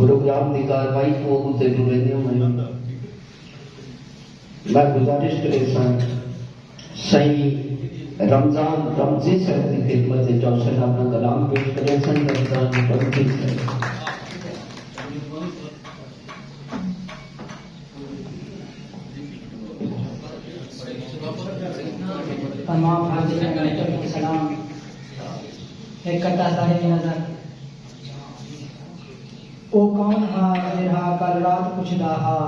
Programme की कार्रवाई को उते रहने मैं गुजारिश करे सही रमजान रमजी साहब की खिदमत में चौसठ अपना कलाम पेश करें सन रमजान रमजी साहब। तमाम हाज़िरीन को सलाम। एक कट्टा सारे नजर ओ कौन हा जेरा कल रात पुछदा हा,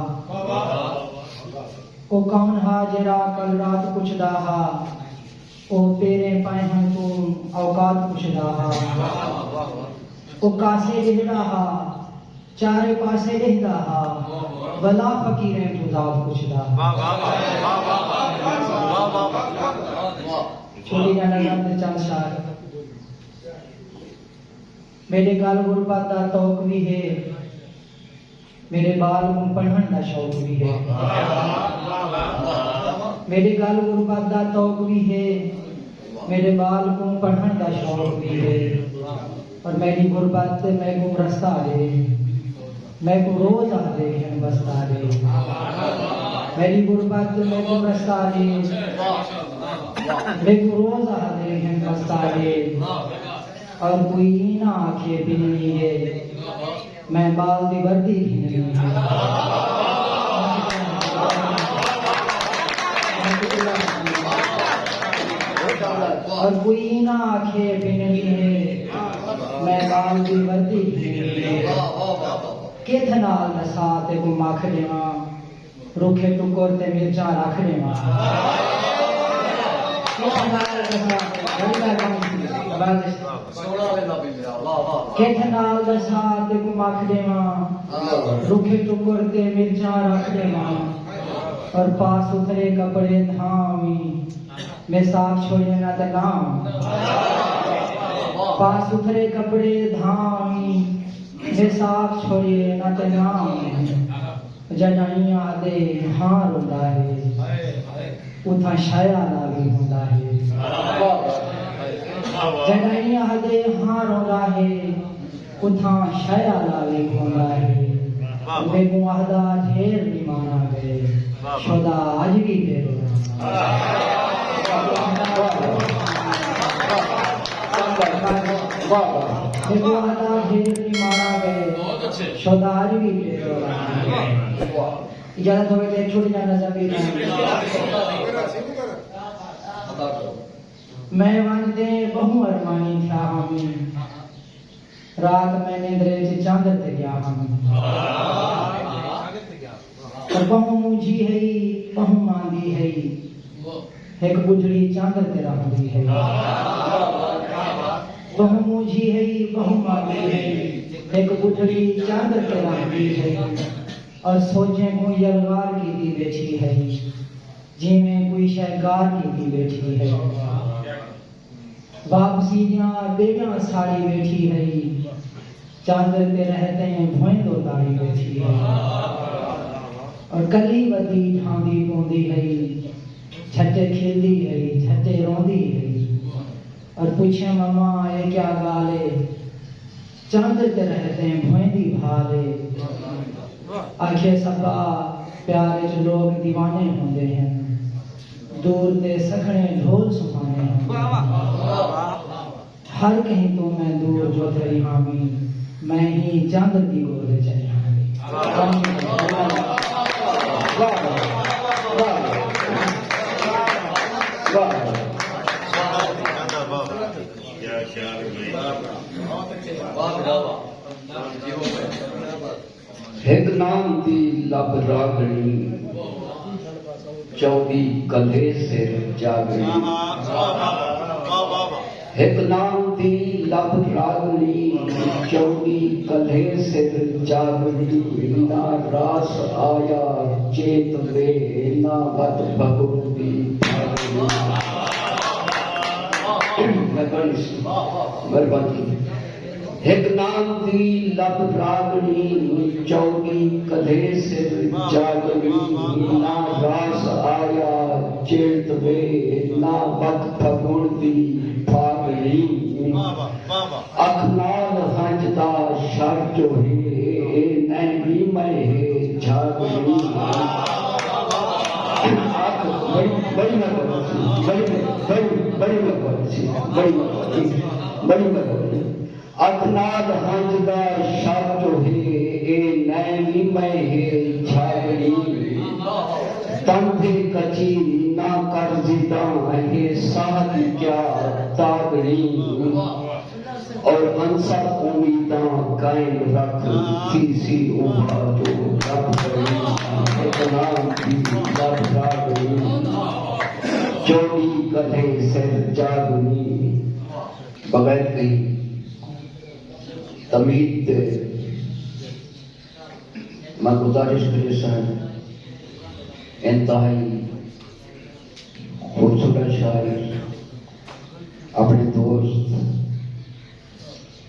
ओ कौन हा जेरा कल रात पुछदा हा, ओ तेरे पाए हैं तू औकात पुछदा हा, ओ कासे लिखदा हा चारे पासे लिखदा हा, वला फकीरें तू जात पुछदा हा। छोटी जाना जाते चंद शार मेरे गाल गुरबत दा तौक भी है, मेरे बाल को पढ़न दा शौक भी है। मेरे गाल गुरबत दा तौक भी है, मेरे बाल को पढ़न दा शौक भी है। और मेरी गुरबत मैं को रस्ता दे, मैं को रोज आ दे बस्ता दे। मेरी गुरबत मैं को रस्ता दे, मैं को रोज आ दे बस्ता दे। और कोई ना आखे बिननी है, मैं बाल दी वर्दी भी नहीं है। और कोई ना आखे बिननी है, मैं बाल दी वर्दी भी नहीं है। किथ नाल नसा ते को मख देवा, रूखे टुकर ते मिर्चा रख देवा। किथ नाल दसा ते को मख देवा, रूखे टुकर ते मिर्चा रख देवा। और पास उतरे कपड़े धामी, मैं साफ छोड़े ना ते नाम। पास उतरे कपड़े धामी, मैं साफ छोड़े ना ते नाम। जनाइया दे हाँ रोंदा है, उथा शाया दा भी होंदा है। जनाइया दे हाँ रोंदा है, उथा शाया दा भी होंदा है। बेगू आहदा ढेर नहीं माना गए, शुदा आज भी तेरे बेगू आहदा ढेर नहीं माना गए, शुदा आज भी तेरे इजाजत हो गई। छोटी जाना जबी मैं वंदे बहु अरमानी था हामी, रात मैंने निंद्रे च चांदर ते गया हामी। और बहु मुझी है बहु मांदी है, एक बुझड़ी चांदर ते रहंदी है। बहु मुझी है बहु मांदी है, एक बुझड़ी चांदर ते रहंदी है। और सोचे कोई यलगार की दी बैठी है, जिमें कोई शहगार की दी बैठी है। वापसी बेगा साड़ी बैठी है, चांदर पे रहते हैं भोए दो ताड़ी बैठी है। और कली बदी ठांदी पोंदी है, छटे खिलदी है छटे रोंदी है। और पूछे मम्मा ये क्या गाले, चांदर पे रहते हैं भोए दी भाले। आखे सबा प्यारे जो लोग दीवाने होंदे हैं, दूर दे सखने ढोल सुहाने हैं। हर कहीं तो मैं दूर जो तेरी हामी, मैं ही चांद दी गोद चली हामी। एक नाम दी लब रागणी, 24 कल्हे सिर जागणी। एक नाम दी लब रागणी, 24 कल्हे सिर जागणी। ना रास आया चेत वे, ना बद भगवती मेहरबानी। एक नाम दी लब रागणी, 24 कल्हे सिर जागणी। ना रास आया चेत वे, ना बद भगवती फागणी। अख नाल हंजदा शर जो है, बड़ी मेहरबानी अखनाद हंजदा शाचो है ए नैनी में है छागड़ी तंधे कची ना कर्जिदा है साथ क्या तागड़ी और अंसा उम्मीदा कायम रख किसी उभा जो रब गई इतना की रब जागनी चोरी कथे से जागनी बगैर कहीं तमीद मैं गुजारिश करे सर इंतहाई खूबसूरत शायर अपने दोस्त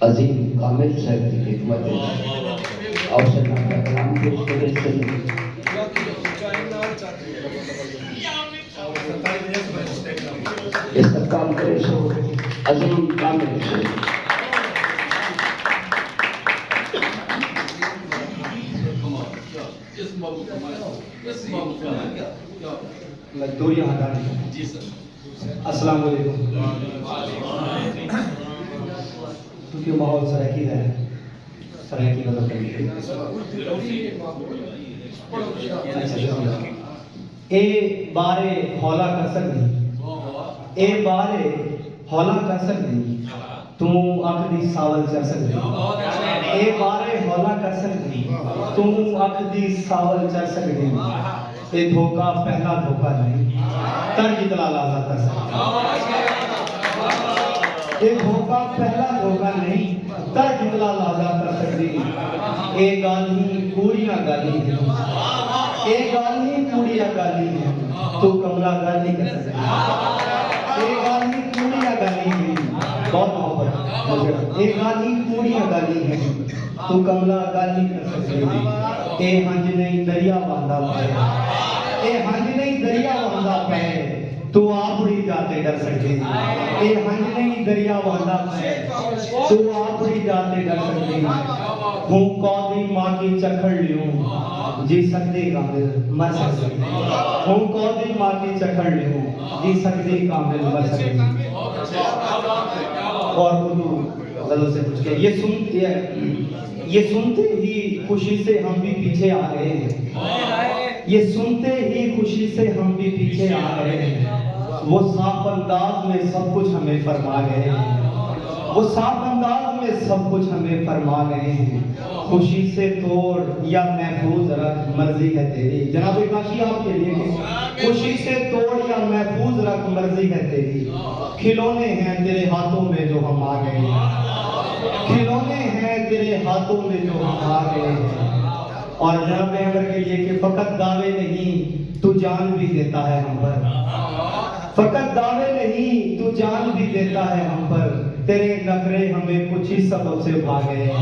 अजीम कामिल साहब की खिदमत और से नाम कलाम पेश करे सर इस्तकबाल करे सो अजीम कामिल से मजदूरी हटानी जी सर। अस्सलाम वालेकुम। क्योंकि माहौल सराकी है, सराकी मतलब ए बारे हौला कर सकनी, ए बारे हौला कर सकनी, तू अख दी सावल चढ़ सकनी, ए बारे हौला कर सकनी, तू अख दी सावल चढ़ सकनी, ये धोखा पहला धोखा नहीं, तर जितना लाजा कर सकती, ये धोखा पहला धोखा नहीं, तर जितना लाजा कर सकती, ये गाली पूरियां गाली है, ये गाली पूरियां गाली है, तू कमला गाली कर सकती, ये गाली पूरियां गाली है, बहुत मोहब्बत, ये गाली पूरियां गाली है, तू कमला गाली कर सकती, ये हंज नहीं दरिया बांधा है, ए हंज नहीं दरिया वहां पे तू आप उड़ी जाते डर सकते, ए हंज नहीं दरिया वहां पे तू आप उड़ी जाते डर सकते, हूं कौदी मां की चखड़ लियूं जी सकते कामिल मर सकते, हूं कौदी मां की चखड़ लियूं जी सकते कामिल मर सकते। और उर्दू गजल से पूछ के ये सुनते ही खुशी से हम भी पीछे आ गए हैं, ये सुनते ही खुशी से हम भी पीछे आ गए हैं, वो साफ अंदाज में सब कुछ हमें फरमा गए हैं, वो साफ अंदाज में सब कुछ हमें फरमा गए हैं, खुशी से तोड़ या महफूज रख मर्जी है तेरी। जनाब काशी आपके लिए खुशी से तोड़ या महफूज रख मर्जी है तेरी, खिलौने हैं तेरे हाथों में जो हम आ गए हैं, खिलौने हैं तेरे हाथों में जो हम आ गए हैं। और जनाब अमर के लिए कि फकत दावे नहीं तू जान भी देता है हम पर, फकत दावे नहीं तू जान भी देता है हम पर, तेरे नखरे हमें कुछ ही सबब से भागे हैं,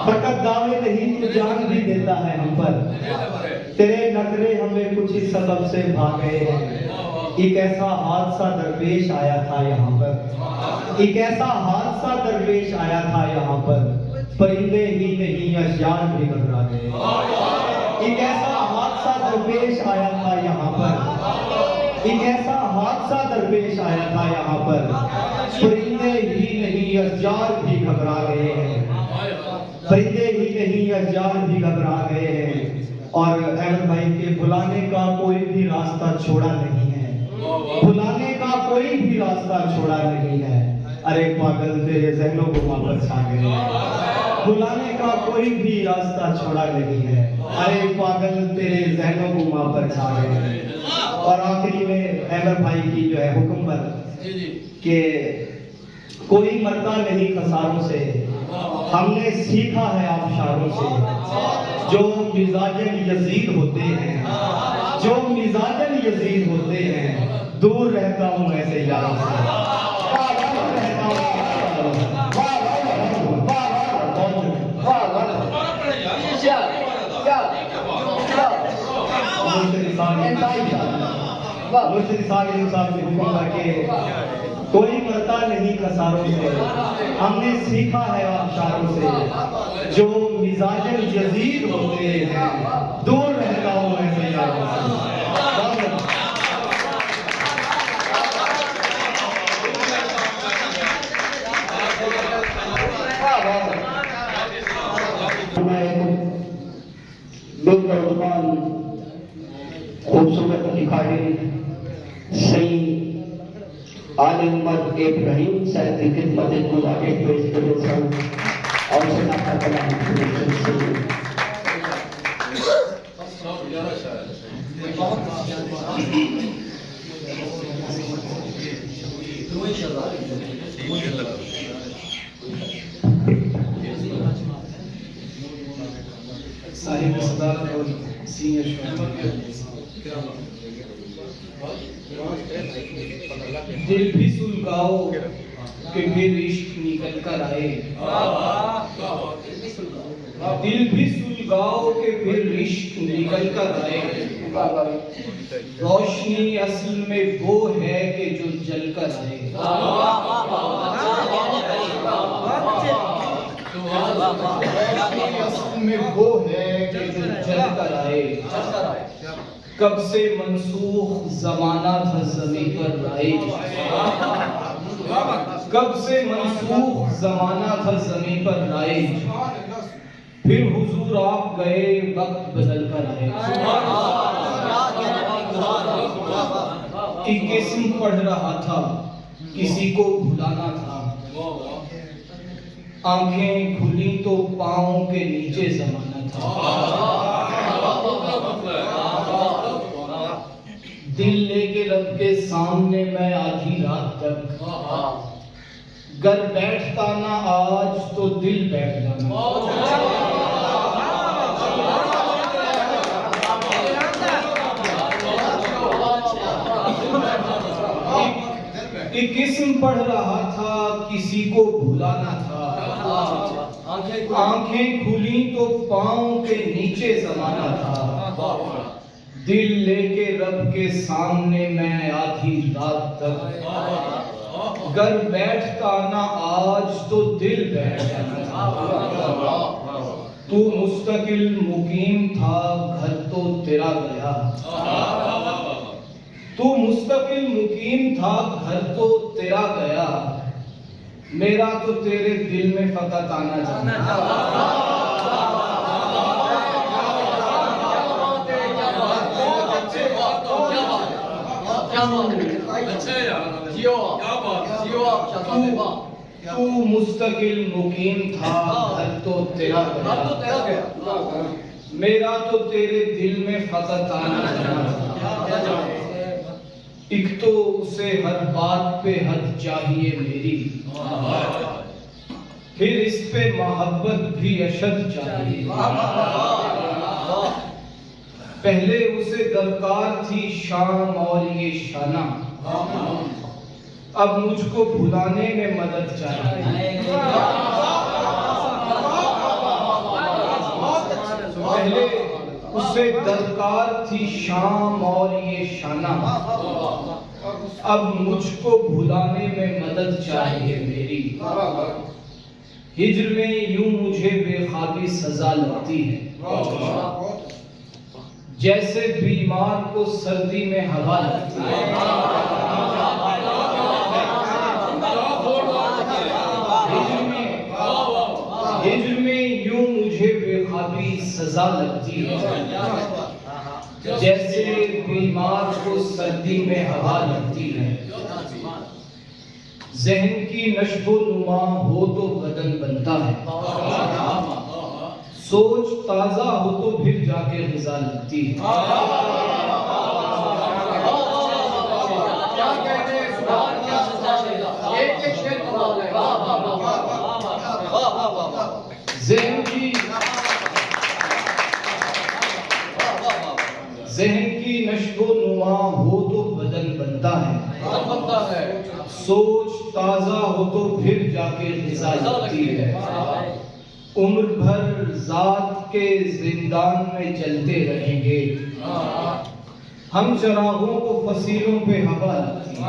फकत दावे नहीं तू जान भी देता है हम पर, तेरे नखरे हमें कुछ ही सबब से भागे हैं। एक ऐसा हादसा दरपेश आया था यहाँ पर, एक ऐसा हादसा दरपेश आया था यहाँ पर, परिंदे ही नहीं अशजार भी घबरा गए, एक ऐसा हादसा दरपेश आया था यहाँ पर, एक ऐसा हादसा दरपेश आया था यहाँ पर, परिंदे ही नहीं अशजार भी घबरा गए हैं, परिंदे ही नहीं अशजार भी घबरा गए हैं। और अहमद भाई के भुलाने का कोई भी रास्ता छोड़ा नहीं है, भुलाने का कोई भी रास्ता छोड़ा नहीं है, अरे पागल तेरे ज़हनों को वापस आ गए, भुलाने का कोई भी रास्ता छोड़ा नहीं है, अरे पागल तेरे ज़हनों को वापस आ गए। और आखिरी में अहमद भाई की जो है हुक्म पर कि कोई मरता नहीं खसारों से, हमने सीखा है आबशारों से, जो मिजाजन यजीद होते हैं, जो मिजाजन यजीद होते हैं, दूर रहता हूँ ऐसे यारों से, कोई मरता नहीं खसारों से, हमने सीखा है आबशारों से, जो मिजाजन यजीद होते हैं, दूर रहता हूँ ऐसे यारों से। तमाम खूबसूरत लिखाड़ी सही आले उमर इब्राहिम साहब की खिदमत गुजारिश पेश करे सन और सनाता कलाम साहिब सदारत और सीनियर दिल भी सुलगाओ कि फिर इश्क निकल कर आए, दिल भी सुलगाओ कि फिर इश्क निकल कर आए। रोशनी असल में वो है कि जो जल कर आए। असल में वो है कि जो जल कर आए। कब से मंसूख जमाना था ज़मीं पर राइज, कब से मंसूख जमाना था ज़मीं पर राइज। फिर हुजूर आप गए वक्त बदल कर आए। एक किस्म पढ़ रहा था किसी को भुलाना था, आंखें खुली तो पाँव के नीचे जमाना था। दिल लेके रब के सामने मैं आधी रात तक, घर बैठता ना आज तो दिल बैठ जाना। एक किस्म पढ़ रहा था किसी को भुलाना था, आंखें खुली तो पाँव के नीचे जमाना था। दिल लेके रब के सामने मैं आधी रात तक, घर बैठता ना आज तो दिल बैठ जाना था। तू मुस्तकिल मुकीम था घर तो तेरा गया, तू मुस्तकिल मुकीम था घर तो तेरा गया। मेरा तो तेरे दिल में फकत आना जाना था। तू मुस्तकिल मुकीम था घर तो तेरा गया, मेरा तो तेरे दिल में फकत आना जाना था। एक तो उसे हर बात पे हद चाहिए मेरी, फिर इस पे मोहब्बत भी अशद चाहिए। पहले उसे दरकार थी शाम और ये शाना, अब मुझको भुलाने में मदद चाहिए। पहले उसे दरकार थी शाम और ये शाना, अब मुझको भुलाने में मदद चाहिए मेरी। हिज्र में यूं मुझे बेख्वाबी सजा लगती है, जैसे बीमार को सर्दी में हवा लगती है। हिज्र में यूं मुझे बेख्वाबी सजा लगती है, जैसे बीमार को सर्दी में हवा लगती है। ज़हन की नश्वो नुमा हो तो बदन बनता है, सोच ताजा हो तो फिर जाके ग़िज़ा लगती है। ज़हन की नश्वो नुमा हो तो बदन बनता है, सोच ताजा हो तो फिर जाके ग़िज़ा लगती है। उम्र भर ज़ात के जिंदान में जलते रहेंगे, हम चरागों को फसीलों पे हवा लगती है।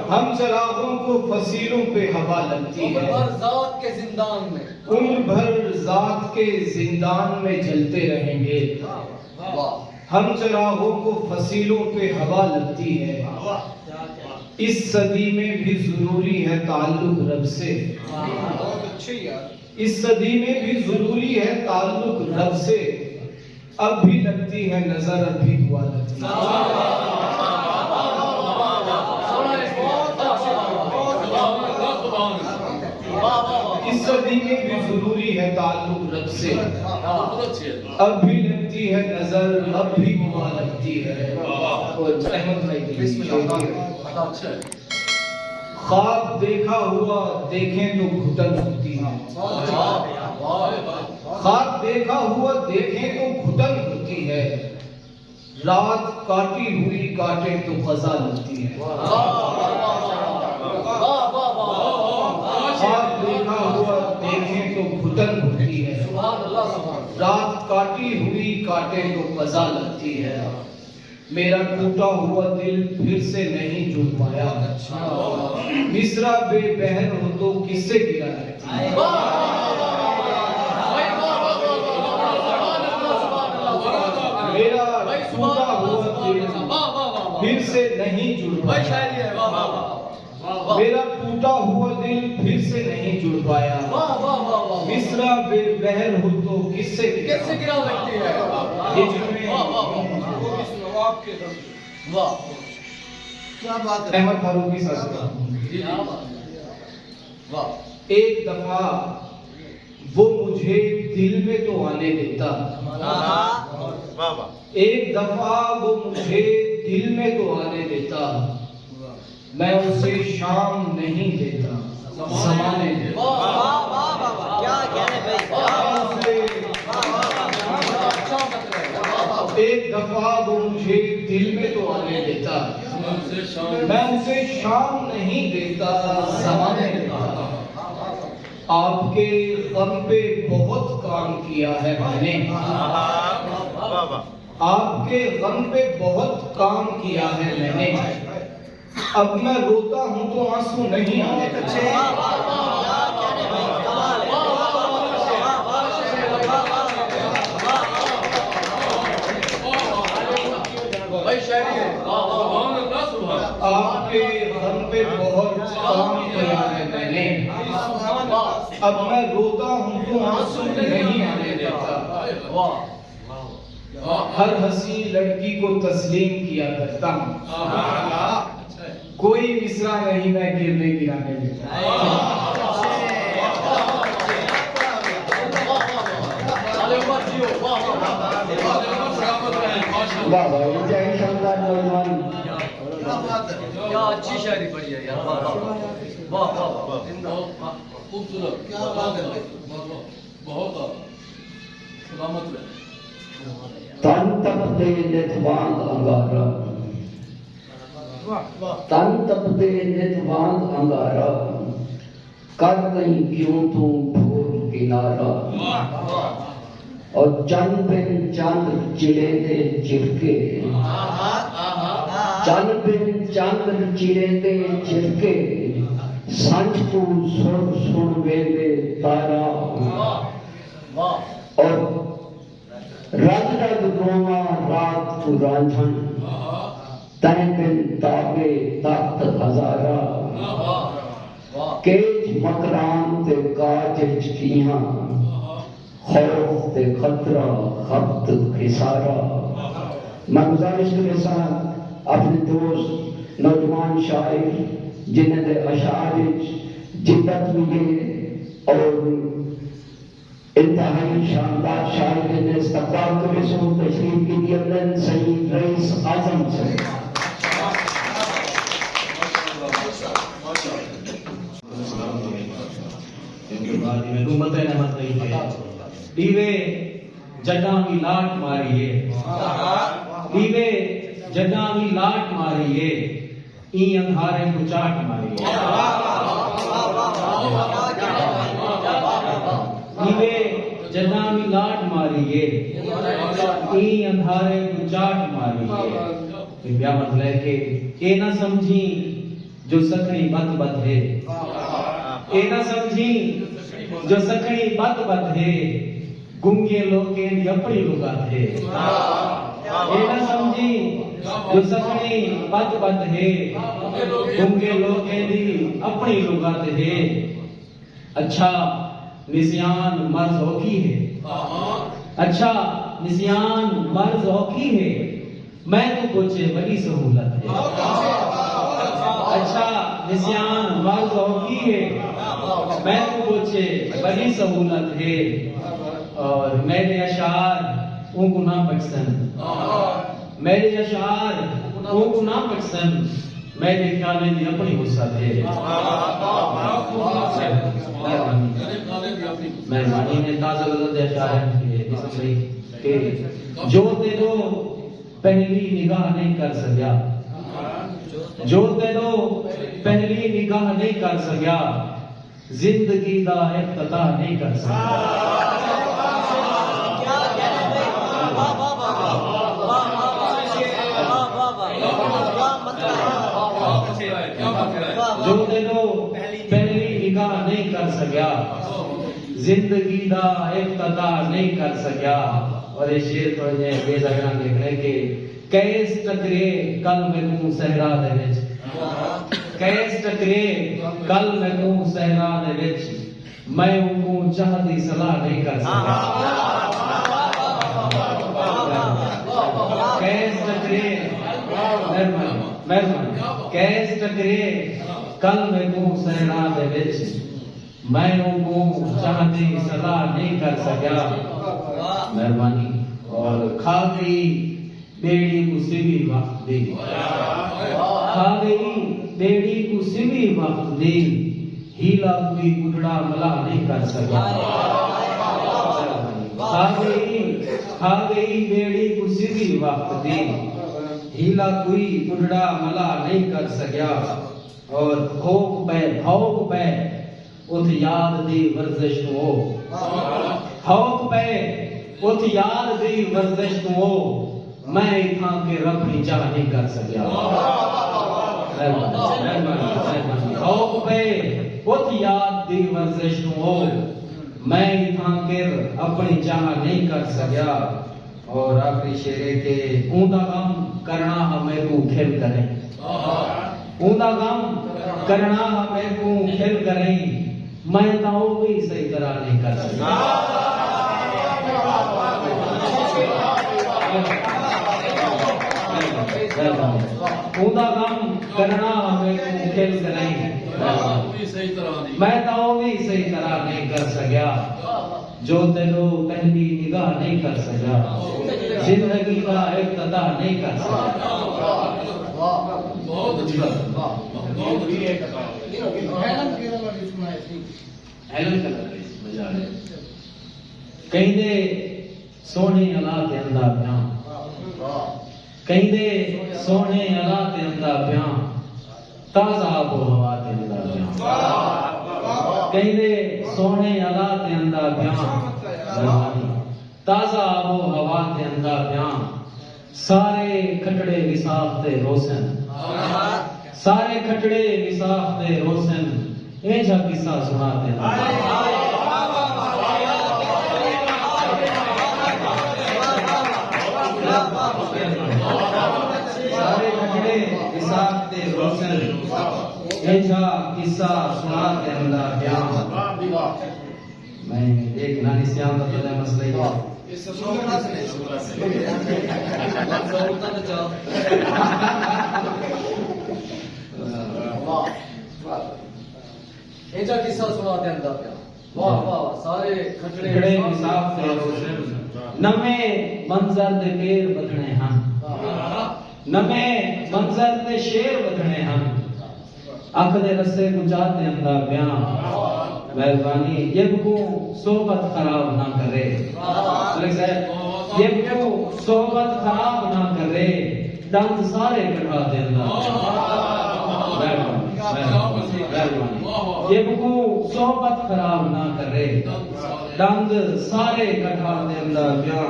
हम चरागों को फसीलों पे हवा लगती है। उम्र भर ज़ात के जिंदान में जलते रहेंगे, हम चरागों को फसीलों पे हवा लगती है। इस सदी में भी जरूरी है ताल्लुक रब से, इस सदी में भी जरूरी है ताल्लुक रब से, अब भी लगती है नजर, अब भी दुआ लगती है। इस सदी में भी जरूरी है ताल्लुक रब से, अब भी लगती है नजर, अब भी दुआ लगती है। अहमद भाई ख्वाब देखा हुआ देखें तो घुटन होती है, ख्वाब देखा हुआ देखें तो घुटन होती है, रात काटी हुई काटे तो क़ज़ा लगती है। ख्वाब देखा हुआ देखें तो घुटन होती है, रात काटी हुई काटे तो क़ज़ा लगती है। मेरा टूटा हुआ दिल फिर से नहीं जुड़ पाया, मिसरा बेबहर हो तो किससे गिरा रहती है। मेरा टूटा हुआ दिल फिर से नहीं जुड़ पाया, मेरा टूटा हुआ दिल फिर से नहीं जुड़ पाया, मिसरा बेबहर हो तो किससे गिरा रहती है। वाह क्या बात है। अहमद फारूकी साहब वाह। एक दफा वो मुझे दिल में तो आने देता, एक दफा वो मुझे दिल में तो आने देता, मैं उसे शाम नहीं देता ज़माने देता। क्या कहने भाई। एक दफा वो मुझे दिल में तो आने देता, मैं उसे शाम नहीं देता ज़माने देता। आपके गम पे बहुत काम किया है मैंने, आपके गम पे बहुत काम किया है मैंने, अब मैं रोता हूँ तो आंसू नहीं आने देते। आपके गम पे बहुत काम किया है मैंने, अब मैं रोता हूँ तो आंसू नहीं आने देता। हर हंसी लड़की को तस्लीम किया करता हूँ, कोई मिसरा नहीं मैं गिरने गिराने देता। वाह भाई, जय शानदार नौजवान। क्या अच्छी शायरी पढ़ी है यार, वाह वाह वाह वाह, खूबसूरत, क्या बात है भाई, बहुत सलामत रहे। तन तपते नितवांग अंगारा, तन तपते नितवांग अंगारा, कर कहीं क्यों तू भूल किनारा, और चंद बिन चंद चिड़े दे चिड़के, चंद बिन चंद चिड़े दे चिड़के, संज तू सुन सुन वेले तारा, और रग रग रोवा रात तू रांझन, तन बिन ताबे तख्त हजारा, केज मकरान ते काज चिकियां, खौफ ते खतरा खब्त खिसारा। मैं गुजारिश के साथ अपने दोस्त नौजवान शायर जिन्हें दे अशार जिद्दत मिले और इंतहाई शानदार शायर ने इस्तकबाल करे सो तशरीफ की दियतन सईद रईस आजम से। दीवे जड्डा की लाट मारिए, दीवे जड्डा की लाट मारिए, ई अंधारे को चाट मारिए। दीवे जड्डा की लाट मारिए, ई अंधारे को चाट मारिए। क्या मतलब है कि ये ना समझी जो सखनी बत बत है, ये ना समझी जो सखनी बत बत है, गुंगे लोके दी अपनी लुगात है। ये ना समझी जो सखनी बत बत है, गुंगे लोके दी अपनी लुगात है। अच्छा निसियान मर्ज औखी है। अच्छा निसियान मर्ज औखी है, मैं तो पूछे बड़ी सहूलत है। अच्छा निसियान मर्ज औखी है, मैं तो पूछे बड़ी सहूलत है। और मेरे अशार उनको ना पसंद, मेरे अशार उनको ना पसंद, मेरे ख्याल में अपनी गुस्सा थे। मेहरबानी ने ताज़ा लज़्ज़त अशार के जो तेरो पहली निगाह नहीं कर सकिया, जो तेरो पहली निगाह नहीं कर सकिया, जिंदगी दा इफ्तिताह नहीं कर सकिया। जो तेरो पहली निगाह नहीं कर सकिया, जिंदगी दा इफ्तिताह नहीं कर सकिया। और ये शेर तो ये बेजगह लिखने के कैस टकरे कल मैनू सहरा दे विच, कैस टकरे कल मैनू सहरा दे विच, मैं उनको चाहती सलाह नहीं कर सका। कैस टकरे मेहरबानी कैस टकरे कल मैनू सहरा दे विच, मैं उनको चाहती सलाह नहीं कर सका। मेहरबानी और खा गई बेड़ी कुसी भी वक्त दी, खा गई बेड़ी कुसी भी वक्त दी, हीला कोई गुठड़ा मला नहीं कर सका। खा गई बेड़ी कुसी भी वक्त दी, हीला कोई गुठड़ा मला नहीं कर सका। और भोग पे उत याद दी वर्जिश हो, भोग पे उत याद दी वर्जिश हो, मैं इथां के रब नी चाह नहीं कर सकिया। भोग पे उत याद दी वर्जिश हो, मैं इथां के अपनी चाह नहीं कर सकिया। और आखिरी शेरे के ऊंदा गम करना हमें को खेल करें, ऊंदा गम करना हमें को खेल करें, मैं तो भी सही तरह नहीं कर सकता। ऊंदा गम करना हमें को खेल करें, मैं तो भी सही तरह नहीं कर सकिया। जो तेरो पहली निगाह नहीं कर सका, जिंदगी का इफ्तिताह नहीं कर सका। बहुत अच्छा, बहुत हेलन कलर मजा है। कहंदे सोने अल्लाह ते अंदा प्यां, कहंदे सोने अल्लाह ते अंदा प्यां, ताज़ा आबो हवा ते अंदा प्यां, कहंदे सोने अल्लाह ते अंदा प्यां, ताज़ा आबो हवा ते अंदा प्यां, सारे खटड़े विसाख ते रोशन, सारे खटड़े विसाख ते रोशन, ऐसा किस्सा सुनाते हैं। सारे खटड़े विसाख ते रोशन, ऐसा किस्सा सुनाते हैं प्यार। मैं एक नानी श्याम का तो मसला ही है। ऐसा किस्सा सुनाते हैं प्यार। वाह वाह, सारे खटड़े विसाख ते रोशन, नवे मंजर दे पेर बदने हैं, नवे मंजर दे शेर बदने हैं, अख दे रस्से गुजारते अंदा बयां। मेहरबानी ये को सोबत खराब ना करे, ये को सोबत खराब ना करे, दंद सारे कटा देंदा। ये को सोबत खराब ना करे, दंद सारे कटा देंदा बयां।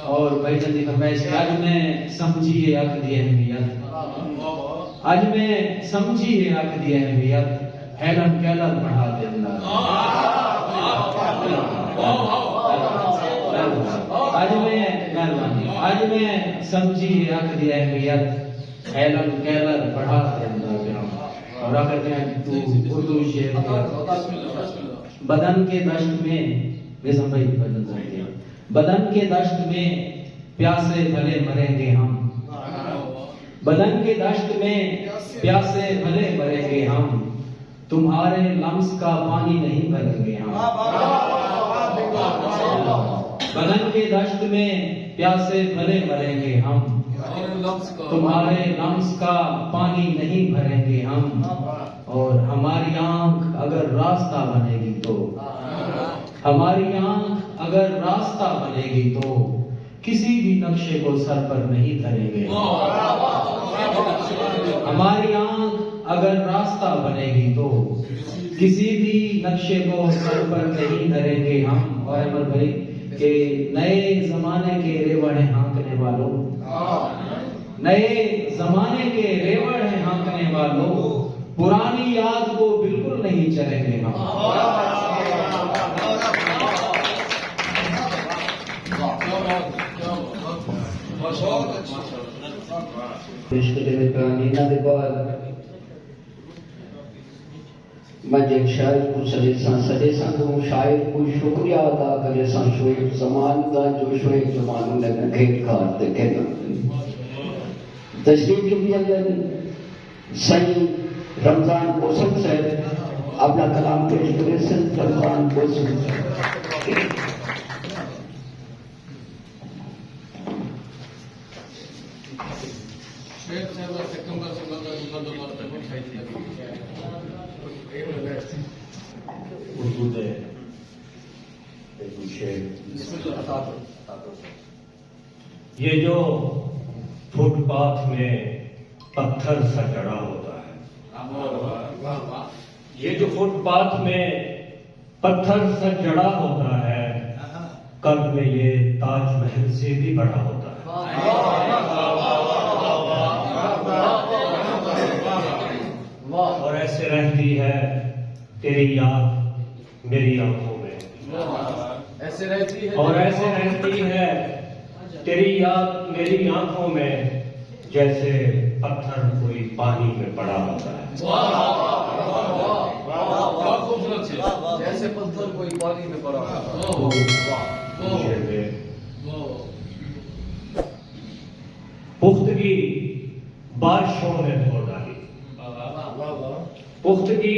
और भाई जल्दी फरमाइश, आज मैं समझिए अख दी अहमियत, आज मैं समझिए अख दी अहमियत, हेलन कैलन बढ़ा देंदा। आज मैं मेहरबानी, आज मैं समझिए अख दी अहमियत, हेलन कैलन बढ़ा देंदा बयां। और अगर मैं तू उर्दू शेर बदन के दश्त में बेसम भाई बदन जाएंगे, बदन के दश्त में प्यासे भले मरेंगे हम, बदन के दश्त में प्यासे भले मरेंगे हम, तुम्हारे लम्स का पानी नहीं भरेंगे हम। बदन के दश्त में प्यासे भले मरेंगे हम, तुम्हारे लम्स का पानी नहीं भरेंगे हम। और हमारी आंख अगर रास्ता बनेगी तो, हमारी आंख अगर रास्ता बनेगी तो किसी भी नक्शे को सर पर नहीं धरेंगे। हमारी आंख अगर रास्ता बनेगी तो किसी भी नक्शे को सर पर नहीं धरेंगे हम। और अमर भाई के नए जमाने के रेवड़ हैं हाँकने वालों, नए जमाने के रेवड़ हैं हाँकने वालों, पुरानी याद को बिल्कुल नहीं चलेंगे हम। नीना के बाद मैं एक शायर को सजे सा को शायर को शुक्रिया अदा करे सा शोएब जमान का जो शोएब जमान ने घेट खार देखे ना तशरीफ के भी अगर सही रमजान कोसम से अपना कलाम पेश करे सिर्फ रमजान कोसम ये जो फुटपाथ में पत्थर सा जड़ा होता है, ये जो फुटपाथ में पत्थर सा जड़ा होता है, कल में ये ताजमहल से भी बड़ा होता है। और ऐसे रहती है तेरी याद मेरी आंखों में, ऐसे रहती है और ऐसे रहती है तेरी याद मेरी आंखों में, जैसे पत्थर कोई पानी में पड़ा होता है। जैसे पत्थर कोई पानी में पड़ा पुख्तगी बारिशों ने धो डाली, पुख्तगी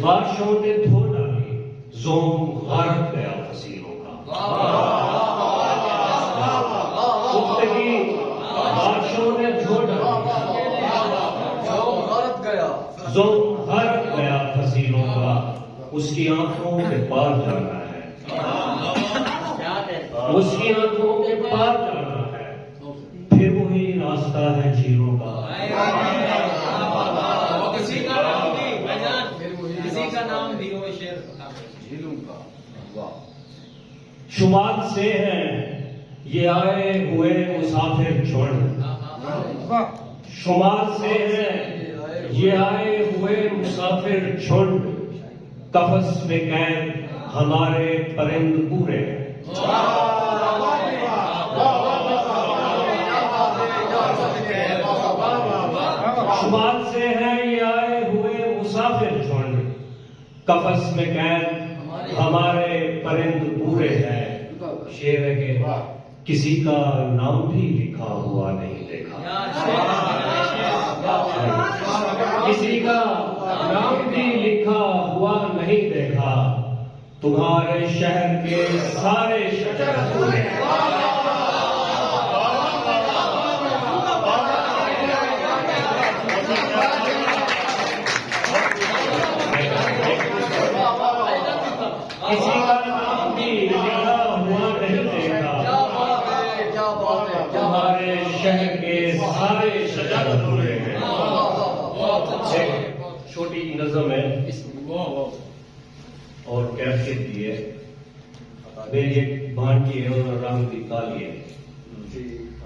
बारिशों ने धो डाली, जोम गरक गया फसीलों का। पुख्तगी बारिशों ने धो डाली, जोम गरक गया फसीलों का। उसकी आंखों के पार जाना है, उसकी आंखों के पार जाना है, फिर वही रास्ता है झीलों का। किसी का नाम भी किसी का नाम भी हो शेर झीलों का। शुमाल से हैं ये आए हुए मुसाफिर झुंड, शुमाल से हैं ये आए हुए मुसाफिर झुंड, कफस में कैद हमारे परिंद पूरे हैं। शुमाल से हैं ये आए हुए मुसाफिर झुंड, कफस में कैद हमारे परिंद पूरे हैं। शेर है कि किसी का नाम भी लिखा हुआ नहीं देखा, किसी का नाम भी लिखा हुआ नहीं देखा, तुम्हारे शहर के सारे शजर पूरे हैं। किसी का नाम भी लिखा हुआ नहीं देखा, क्या बात है तुम्हारे शहर के सारे शजर पूरे हैं। छोटी नज़म है और कैफियत भी है। मेरी एक भांजी है और रंग की काली है,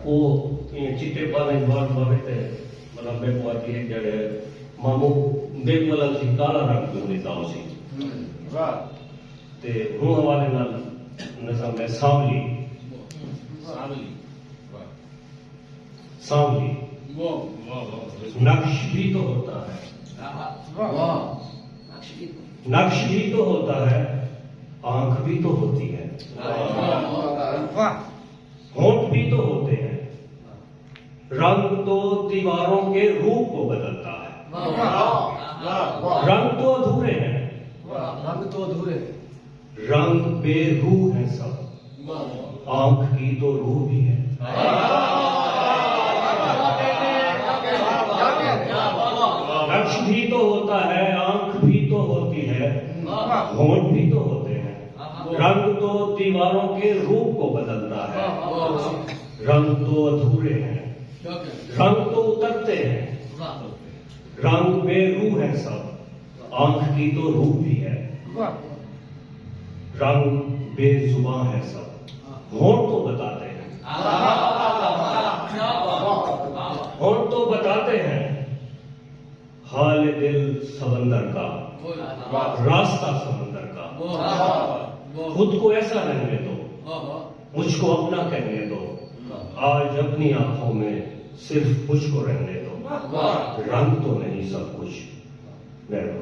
वो चिट्टे पाने बाल बाबे मतलब मेरे को आती है जड़े मामू देख मतलब सी काला रंग की होनी था उसी ते हूँ हवाले नाल नज़म है सांवली, सांवली नक्श भी तो होता है, नक्श भी तो होता है, आंख भी तो होती है, होंठ भी तो होते हैं, रंग तो दीवारों के रूप को बदलता है, रंग तो अधूरे हैं, रंग तो अधूरे, रंग बेरूह है सब, आंख की तो रूह भी है। नक्श भी तो होता है, आंख भी तो होती है, होंठ भी तो होते हैं, रंग तो दीवारों के रूप को बदलता है, रंग तो अधूरे हैं, रंग तो उतरते हैं, रंग बेरूह है सब, आंख की तो रूह भी है, रंग बेजुबान है सब, होंठ तो बताते हैं, होंठ तो बताते हैं हाल दिल समंदर का, रास्ता समंदर का, खुद को ऐसा रहने दो, मुझको अपना कहने दो, आज अपनी आंखों में सिर्फ मुझको रहने दो, रंग तो नहीं सब कुछ मेरा।